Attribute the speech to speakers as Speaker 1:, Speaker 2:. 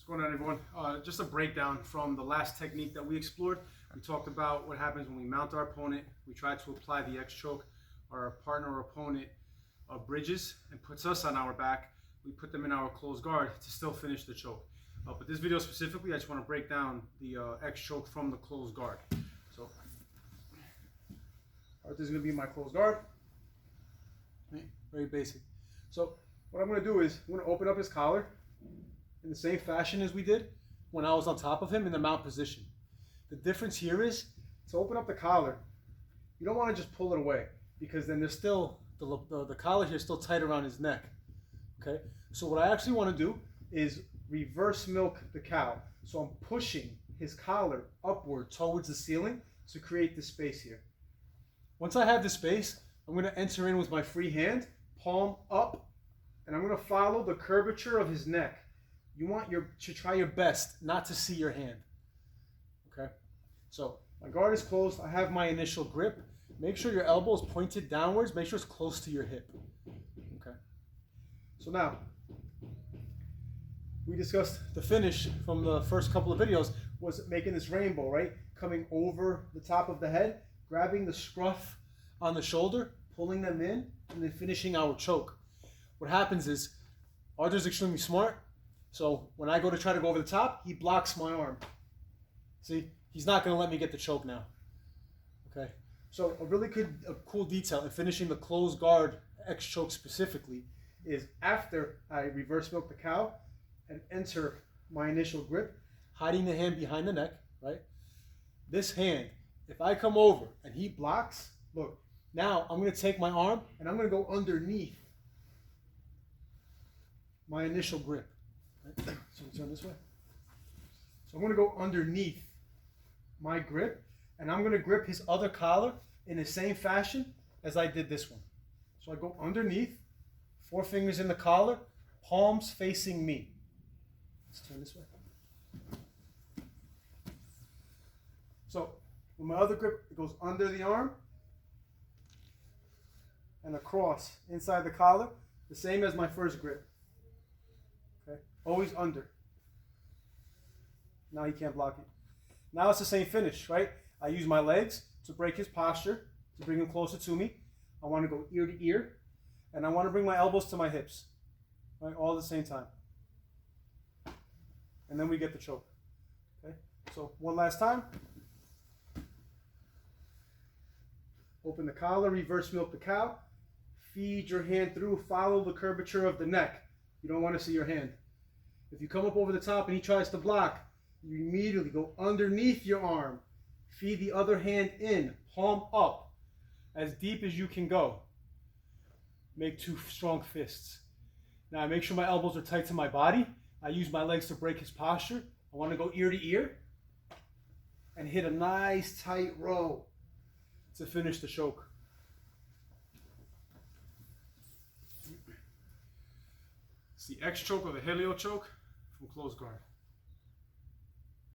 Speaker 1: going on, everyone? Just a breakdown from the last technique that we explored. We talked about what happens when we mount our opponent. We try to apply the X choke. Our partner or opponent bridges and puts us on our back. We put them in our closed guard to still finish the choke. But this video specifically, I just want to break down the X choke from the closed guard. So, this is going to be my closed guard. Very basic. So, what I'm going to do is I'm going to open up his collar in the same fashion as we did when I was on top of him in the mount position. The difference here is to open up the collar, you don't want to just pull it away because then there's still the collar here is still tight around his neck. Okay, so what I actually want to do is reverse milk the cow. So I'm pushing his collar upward towards the ceiling to create this space here. Once I have this space, I'm going to enter in with my free hand, palm up, and I'm going to follow the curvature of his neck. You want to try your best not to see your hand. Okay? So my guard is closed. I have my initial grip. Make sure your elbow is pointed downwards. Make sure it's close to your hip. Okay? So now, we discussed the finish from the first couple of videos was making this rainbow, right? Coming over the top of the head, grabbing the scruff on the shoulder, pulling them in, and then finishing our choke. What happens is, Arthur's extremely smart. So when I go to try to go over the top, he blocks my arm. See, he's not going to let me get the choke now. Okay. So a cool detail in finishing the closed guard X choke specifically is after I reverse milk the cow and enter my initial grip, hiding the hand behind the neck, right? This hand, if I come over and he blocks, look, now I'm going to take my arm and I'm going to go underneath my initial grip. Right? So we turn this way. So I'm going to go underneath my grip, and I'm going to grip his other collar in the same fashion as I did this one. So I go underneath, 4 fingers in the collar, palms facing me. Let's turn this way. So with my other grip, it goes under the arm and across inside the collar, the same as my first grip. Okay, always under. Now he can't block it. Now it's the same finish, right? I use my legs to break his posture, to bring him closer to me. I want to go ear to ear, and I want to bring my elbows to my hips, right? All at the same time. And then we get the choke. Okay, so one last time. Open the collar, reverse milk the cow. Feed your hand through, follow the curvature of the neck. You don't want to see your hand. If you come up over the top and he tries to block, you immediately go underneath your arm. Feed the other hand in, palm up, as deep as you can go. Make 2 strong fists. Now I make sure my elbows are tight to my body. I use my legs to break his posture. I want to go ear to ear and hit a nice tight row to finish the choke. It's the X choke or the Helio choke from closed guard.